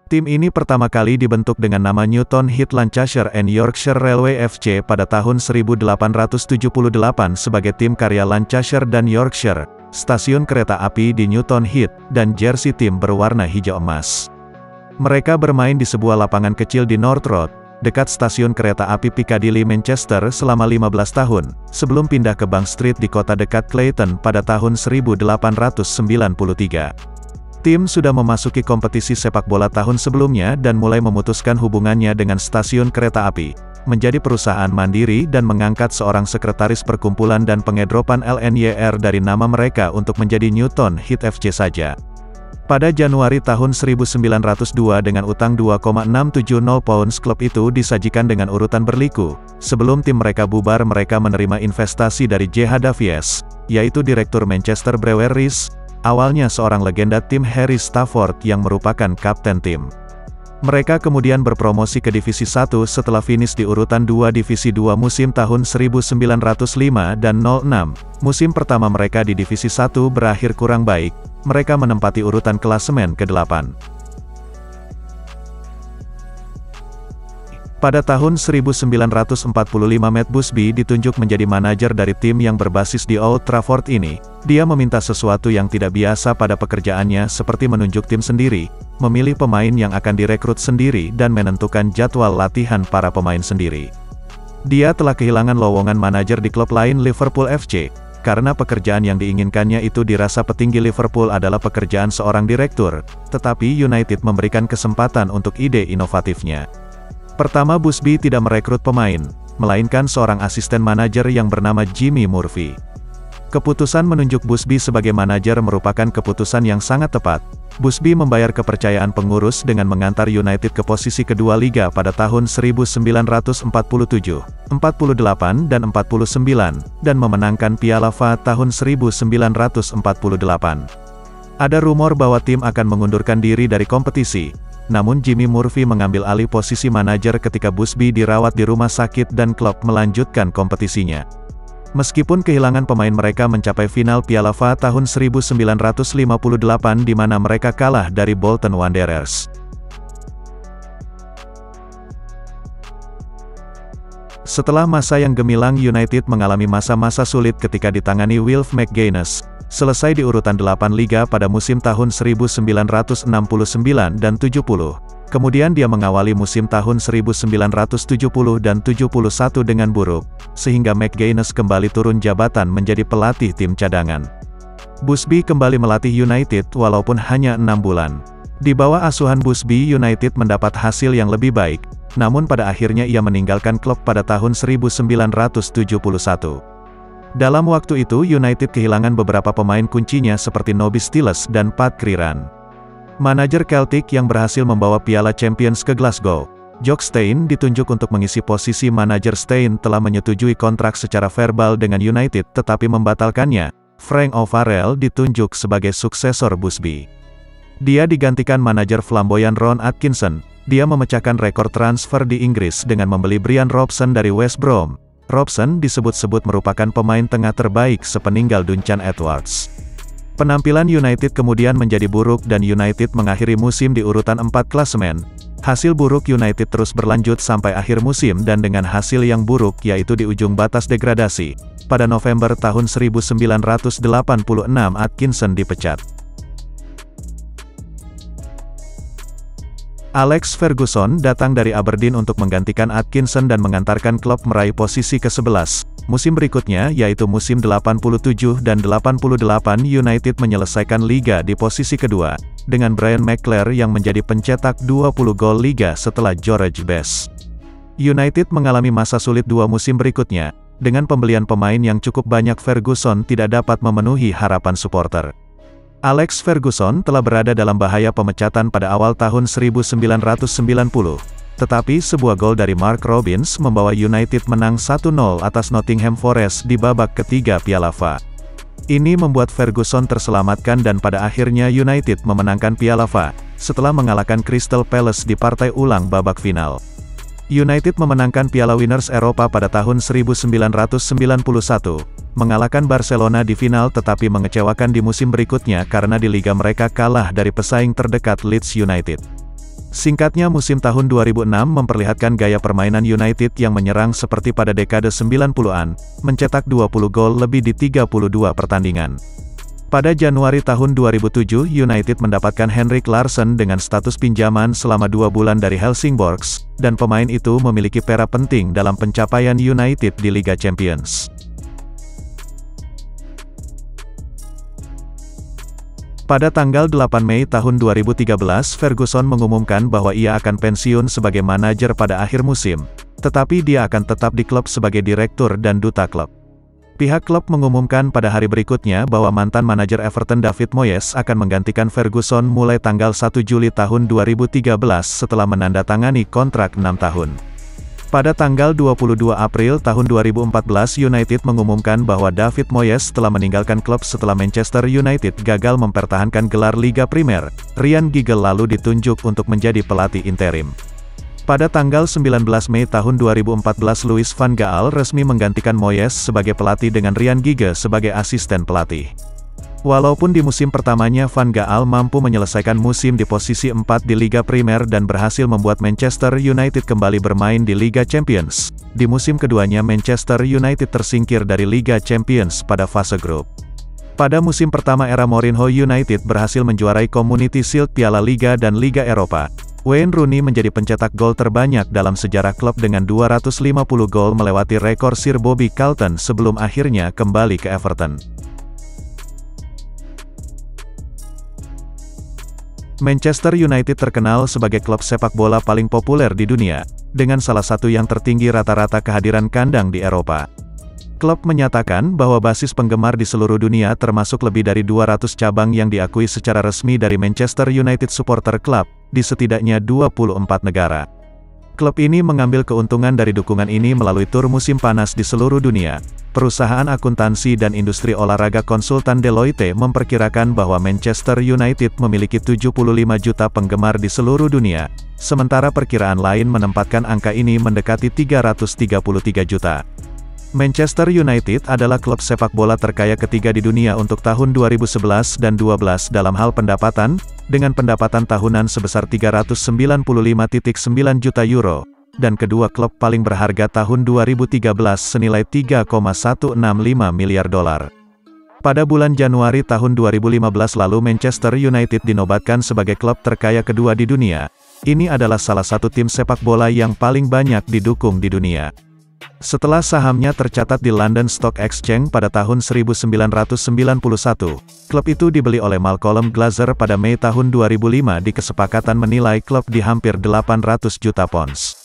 Tim ini pertama kali dibentuk dengan nama Newton Heath Lancashire and Yorkshire Railway FC pada tahun 1878 sebagai tim karya Lancashire dan Yorkshire, stasiun kereta api di Newton Heath, dan jersey tim berwarna hijau emas. Mereka bermain di sebuah lapangan kecil di North Road, dekat stasiun kereta api Piccadilly Manchester selama 15 tahun, sebelum pindah ke Bank Street di kota dekat Clayton pada tahun 1893. Tim sudah memasuki kompetisi sepak bola tahun sebelumnya dan mulai memutuskan hubungannya dengan stasiun kereta api, menjadi perusahaan mandiri dan mengangkat seorang sekretaris perkumpulan dan pengedropan LNYR dari nama mereka untuk menjadi Newton Heath FC saja. Pada Januari tahun 1902 dengan utang 2,670 pounds klub itu disajikan dengan urutan berliku. Sebelum tim mereka bubar mereka menerima investasi dari J.H. Davies, yaitu direktur Manchester Breweries, awalnya seorang legenda tim Harry Stafford yang merupakan kapten tim. Mereka kemudian berpromosi ke Divisi 1 setelah finish di urutan 2 Divisi 2 musim tahun 1905 dan 06. Musim pertama mereka di Divisi 1 berakhir kurang baik, mereka menempati urutan klasemen ke-8. Pada tahun 1945 Matt Busby ditunjuk menjadi manajer dari tim yang berbasis di Old Trafford ini. Dia meminta sesuatu yang tidak biasa pada pekerjaannya seperti menunjuk tim sendiri, memilih pemain yang akan direkrut sendiri dan menentukan jadwal latihan para pemain sendiri. Dia telah kehilangan lowongan manajer di klub lain Liverpool FC, karena pekerjaan yang diinginkannya itu dirasa petinggi Liverpool adalah pekerjaan seorang direktur, tetapi United memberikan kesempatan untuk ide inovatifnya. Pertama Busby tidak merekrut pemain, melainkan seorang asisten manajer yang bernama Jimmy Murphy. Keputusan menunjuk Busby sebagai manajer merupakan keputusan yang sangat tepat. Busby membayar kepercayaan pengurus dengan mengantar United ke posisi kedua liga pada tahun 1947, 48, dan 49, dan memenangkan Piala FA tahun 1948. Ada rumor bahwa tim akan mengundurkan diri dari kompetisi. Namun Jimmy Murphy mengambil alih posisi manajer ketika Busby dirawat di rumah sakit dan klub melanjutkan kompetisinya. Meskipun kehilangan pemain mereka mencapai final Piala FA tahun 1958 di mana mereka kalah dari Bolton Wanderers. Setelah masa yang gemilang United mengalami masa-masa sulit ketika ditangani Wilf McGuinness. Selesai di urutan 8 liga pada musim tahun 1969 dan 70. Kemudian dia mengawali musim tahun 1970 dan 71 dengan buruk, sehingga McGuinness kembali turun jabatan menjadi pelatih tim cadangan. Busby kembali melatih United walaupun hanya 6 bulan. Di bawah asuhan Busby United mendapat hasil yang lebih baik, namun pada akhirnya ia meninggalkan klub pada tahun 1971. Dalam waktu itu United kehilangan beberapa pemain kuncinya seperti Nobby Stiles dan Pat Creran. Manajer Celtic yang berhasil membawa Piala Champions ke Glasgow, Jock Stein ditunjuk untuk mengisi posisi manajer. Stein telah menyetujui kontrak secara verbal dengan United tetapi membatalkannya. Frank O'Farrell ditunjuk sebagai suksesor Busby. Dia digantikan manajer flamboyan Ron Atkinson. Dia memecahkan rekor transfer di Inggris dengan membeli Brian Robson dari West Brom. Robson disebut-sebut merupakan pemain tengah terbaik sepeninggal Duncan Edwards. Penampilan United kemudian menjadi buruk dan United mengakhiri musim di urutan 4 klasemen. Hasil buruk United terus berlanjut sampai akhir musim dan dengan hasil yang buruk yaitu di ujung batas degradasi. Pada November tahun 1986 Atkinson dipecat. Alex Ferguson datang dari Aberdeen untuk menggantikan Atkinson dan mengantarkan klub meraih posisi ke-11. Musim berikutnya, yaitu musim 87 dan 88 United menyelesaikan liga di posisi kedua, dengan Brian McClare yang menjadi pencetak 20 gol liga setelah George Best. United mengalami masa sulit 2 musim berikutnya, dengan pembelian pemain yang cukup banyak Ferguson tidak dapat memenuhi harapan supporter. Alex Ferguson telah berada dalam bahaya pemecatan pada awal tahun 1990, tetapi sebuah gol dari Mark Robins membawa United menang 1-0 atas Nottingham Forest di babak ketiga Piala FA. Ini membuat Ferguson terselamatkan dan pada akhirnya United memenangkan Piala FA, setelah mengalahkan Crystal Palace di partai ulang babak final. United memenangkan Piala Winners Eropa pada tahun 1991, mengalahkan Barcelona di final tetapi mengecewakan di musim berikutnya karena di liga mereka kalah dari pesaing terdekat Leeds United. Singkatnya musim tahun 2006 memperlihatkan gaya permainan United yang menyerang seperti pada dekade 90-an, mencetak 20 gol lebih di 32 pertandingan. Pada Januari tahun 2007 United mendapatkan Henrik Larsson dengan status pinjaman selama 2 bulan dari Helsingborgs, dan pemain itu memiliki peran penting dalam pencapaian United di Liga Champions. Pada tanggal 8 Mei tahun 2013 Ferguson mengumumkan bahwa ia akan pensiun sebagai manajer pada akhir musim, tetapi dia akan tetap di klub sebagai direktur dan duta klub. Pihak klub mengumumkan pada hari berikutnya bahwa mantan manajer Everton David Moyes akan menggantikan Ferguson mulai tanggal 1 Juli tahun 2013 setelah menandatangani kontrak 6 tahun. Pada tanggal 22 April tahun 2014 United mengumumkan bahwa David Moyes telah meninggalkan klub setelah Manchester United gagal mempertahankan gelar Liga Primer. Ryan Giggle lalu ditunjuk untuk menjadi pelatih interim. Pada tanggal 19 Mei tahun 2014 Louis van Gaal resmi menggantikan Moyes sebagai pelatih dengan Ryan Giggle sebagai asisten pelatih. Walaupun di musim pertamanya Van Gaal mampu menyelesaikan musim di posisi 4 di Liga Primer dan berhasil membuat Manchester United kembali bermain di Liga Champions, di musim keduanya Manchester United tersingkir dari Liga Champions pada fase grup. Pada musim pertama era Mourinho United berhasil menjuarai Community Shield, Piala Liga dan Liga Eropa. Wayne Rooney menjadi pencetak gol terbanyak dalam sejarah klub dengan 250 gol melewati rekor Sir Bobby Charlton sebelum akhirnya kembali ke Everton. Manchester United terkenal sebagai klub sepak bola paling populer di dunia, dengan salah satu yang tertinggi rata-rata kehadiran kandang di Eropa. Klub menyatakan bahwa basis penggemar di seluruh dunia termasuk lebih dari 200 cabang yang diakui secara resmi dari Manchester United Supporter Club, di setidaknya 24 negara. Klub ini mengambil keuntungan dari dukungan ini melalui tur musim panas di seluruh dunia. Perusahaan akuntansi dan industri olahraga konsultan Deloitte memperkirakan bahwa Manchester United memiliki 75 juta penggemar di seluruh dunia, sementara perkiraan lain menempatkan angka ini mendekati 333 juta. Manchester United adalah klub sepak bola terkaya ketiga di dunia untuk tahun 2011 dan 2012 dalam hal pendapatan, dengan pendapatan tahunan sebesar 395.9 juta euro, dan kedua klub paling berharga tahun 2013 senilai 3,165 miliar dolar. Pada bulan Januari tahun 2015 lalu Manchester United dinobatkan sebagai klub terkaya kedua di dunia. Ini adalah salah satu tim sepak bola yang paling banyak didukung di dunia. Setelah sahamnya tercatat di London Stock Exchange pada tahun 1991, klub itu dibeli oleh Malcolm Glazer pada Mei tahun 2005 di kesepakatan menilai klub di hampir 800 juta pounds.